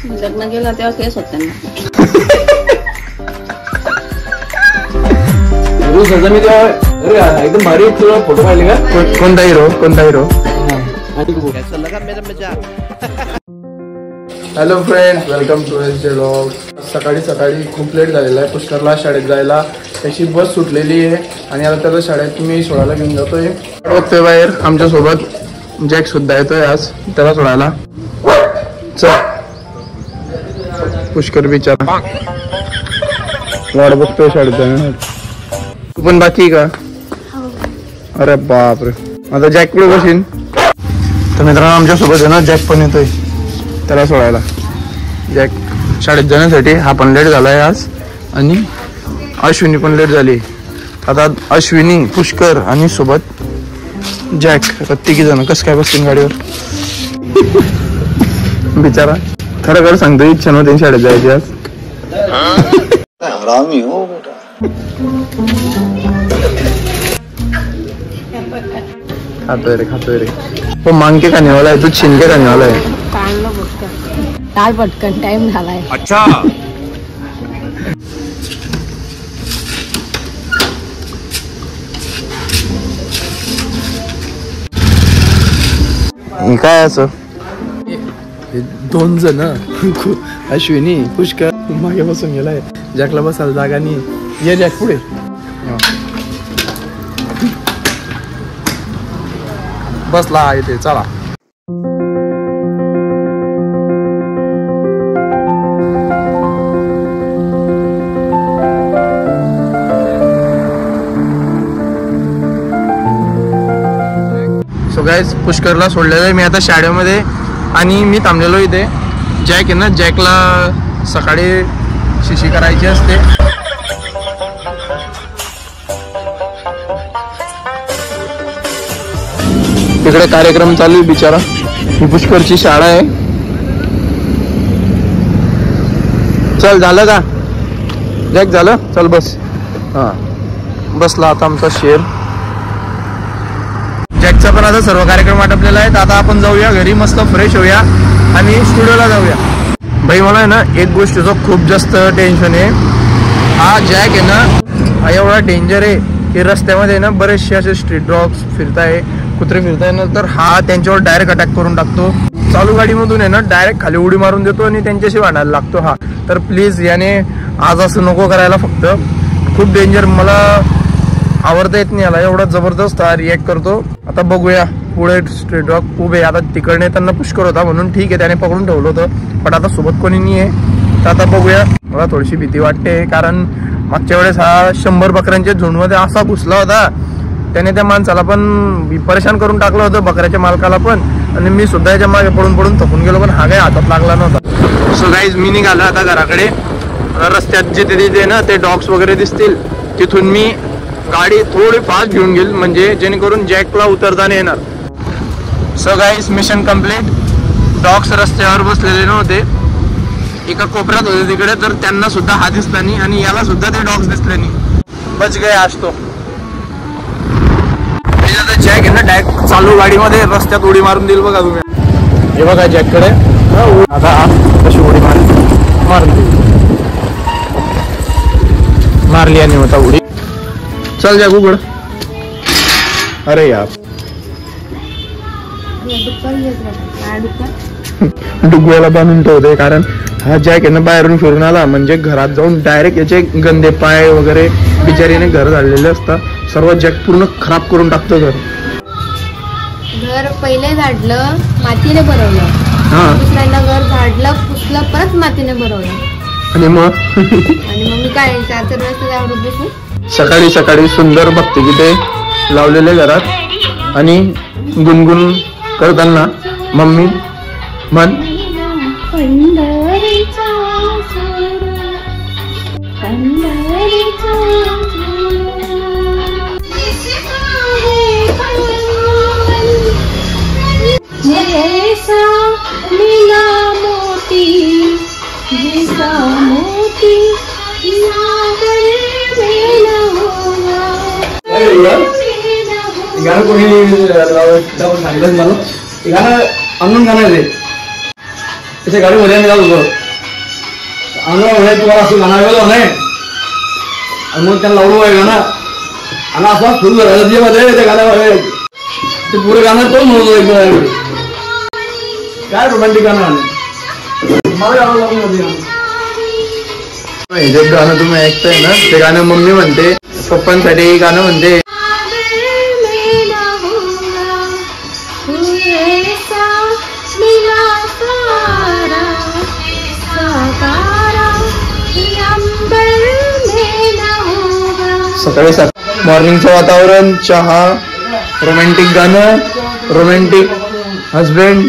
लग्न केलं तेव्हा केस होत त्यांना. मी तेव्हा एकदम भारी फोटो पाहिले का. कोणता हिरो कोणता hero. Hello friends, welcome to S J vlog. सकाळी सकाळी खूप लेट झालेला आहे. पुष्करला शाळेत जायला त्याची बस सुटलेली आहे आणि आता त्याला शाळेत मी सोडायला घेऊन जातोय. बघतोय बाहेर आमच्यासोबत जॅक सुद्धा येतोय आज त्याला सोडायला. चल पुष्कर बिचारा वाट बघतोय शाळेत जाण्या. तू पण बाकी का. अरे बापरे, आता जॅक पुढे बसीन. तर मित्रांनो आमच्यासोबत आहे ना जॅक पण येतोय त्याला सोडायला. जॅक शाळेत जाण्यासाठी हा पण लेट झालाय आज आणि अश्विनी पण लेट झाली. आता अश्विनी, पुष्कर आणि सोबत जॅक, आता तिघी जण कसं काय बसतील गाडीवर. बिचारा खरं खरं सांगतो इच्छा नव्हती शाळेत जायची आज. खातोय रे हो. मांगे खाने वाला है तू, छिनके खाने वाला है. काय पटकन टाइम झालाय. अच्छा काय असं दोन जण अश्विनी पुष्कर मागे बसून गेलाय. जॅकला बसायला जागा नाही. ये जॅक पुढे. बसला इथे. चला सो गाइस, पुष्करला सोडलेलं आहे मी आता शाळेमध्ये आणि मी थांबलेलो इथे. जॅक आहे ना, जॅकला सकाळी शिशी करायची असते. तिकडे कार्यक्रम चालू आहे बिचारा. ही पुष्करची शाळा आहे. चल झालं का जॅक, झालं. चल बस. हा बसला आता आमचा शेर. जॅकचा पण आता सर्व कार्यक्रम आटपलेला आहे. आता आपण जाऊया घरी, मस्त फ्रेश होऊया आणि स्टुडिओला जाऊया. भाई मला आहे ना एक गोष्टीचं खूप जास्त टेन्शन आहे. हा जॅक आहे ना हा एवढा डेंजर आहे की रस्त्यामध्ये ना बरेचसे असे स्ट्रीट डॉग्स फिरताय, कुत्रे फिरताय ना, तर हा त्यांच्यावर डायरेक्ट अटॅक करून टाकतो. चालू गाडीमधून आहे ना डायरेक्ट खाली उडी मारून देतो आणि त्यांच्याशी भांडायला लागतो हा. तर प्लीज याने आज असं नको करायला. फक्त खूप डेंजर, मला आवडता येत नाही याला. एवढा जबरदस्त हा रिॲक्ट करतो. आता बघूया पुढे स्ट्रीट डॉग उभे. आता तिकडने त्यांना पुष्कर होता म्हणून ठीक आहे, त्याने पकडून ठेवलं होतं. पण आता सोबत कोणी नाही आहे. तर आता बघूया. मला थोडीशी भीती वाटते कारण मागच्या वेळेस हा 100 बकऱ्यांच्या झुंडमध्ये असा घुसला होता. त्याने त्या माणसाला पण परेशान करून टाकलं होतं, बकऱ्याच्या मालकाला पण. आणि मी सुद्धा याच्या मागे पडून पडून थकून गेलो, पण हा काही हातात लागला नव्हता. सो गाईज, मी निघालो आता घराकडे. रस्त्यात जिथे तिथे ना ते डॉग्स वगैरे दिसतील तिथून मी गाडी थोडी फास्ट घेऊन गेली, म्हणजे जेणेकरून जॅकला उतरताना येणार. So guys, mission complete. Dogs रस्त्यावर बसलेले नव्हते, एका कोपऱ्यात होते तिकडे, तर त्यांना सुद्धा हा दिसला नाही आणि याला सुद्धा ते डॉग्स दिसले नाही. बच गए आज तो. जॅक आहे ना डायरेक्ट चालू गाडीमध्ये रस्त्यात उडी मारून देईल बघा तुम्ही. हे बघा जॅककडे. आता कशी उडी मारून देईल. मारली आणि होता उडी. चल जॅक उघड. अरे यार डुगव्याला बांधून ठेवते कारण हा जॅक आहे ना बाहेरून फिरून आला म्हणजे घरात जाऊन डायरेक्ट याचे गंदे पाय वगैरे बिचारीने घर झालेले असतात. सर्व जॅक पूर्ण खराब करून टाकतो. घर पहिले झाडलं, मातीने भरवलं. दुसऱ्यांदा घर झाडलं, पुसलं, परत मातीने भरवलं. आणि मग मी काय 4 वेळेस बसून सकाळी सकाळी सुंदर भक्तिगीते लावलेले घरात आणि गुणगुण करताना मम्मी म्हण. गाणं कोणी सांगितलं मला. गाणं अननोन गाणं आहे. त्याच्या गाडीमध्ये निघालो होतो आम्हाला म्हणे तुम्हाला असं गाणं ऐकलं नाही आणि मग त्यांना लावलं आहे गाणं आणि असा फुल मध्ये त्या गाण्यावर ते पुरे गाणं तो म्हणतो एकदम काय रोमॅन्टिक गाणं आहे मला गाणं लावून जे गाणं तुम्ही ऐकताय ना ते गाणं मम्मी म्हणते पप्पांसाठी गाणं म्हणते सकाळी मॉर्निंगचं वातावरण चहा रोमॅन्टिक गाणं रोमॅन्टिक हजबंड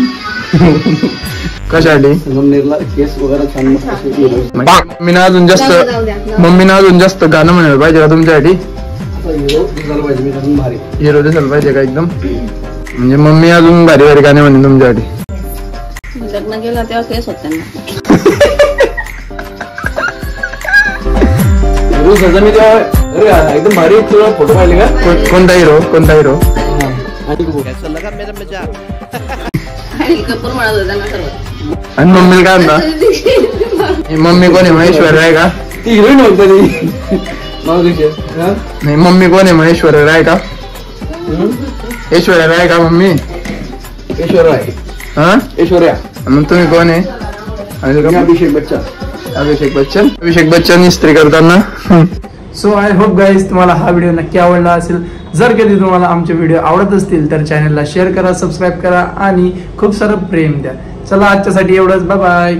कशासाठी केस वगैरे छान मम्मीना अजून जास्त गाणं म्हणायला पाहिजे का तुमच्यासाठी हिरो दिसायला पाहिजे का एकदम म्हणजे मम्मी अजून भारी भारी गाणे म्हणे तुमच्यासाठी लग्न केलं तेव्हा केस होत त्यांना मी तेव्हा एकदम भारी फोटो पाहिले का कोणता हिरो अनिल कपूर म्हणत होता ना सर्व आणि मम्मीला काय म्हणता मम्मी कोण आहे महेश्वर राय का ती हिरोईन होती नाही मम्मी कोण आहे महेश्वर राय का ऐश्वर्या राय का मम्मी ऐश्वर्या हा ऐश्वर्या मग तुम्ही कोण आहे अभिषेक बच्चन इस्त्री करताना सो आय होप गाईज तुम्हाला हा व्हिडिओ नक्की आवडला असेल जर कधी तुम्हाला आमचे व्हिडिओ आवडत असतील तर चॅनलला शेअर करा सबस्क्राईब करा आणि खूप सारं प्रेम द्या चला आजच्यासाठी एवढंच बाय बाय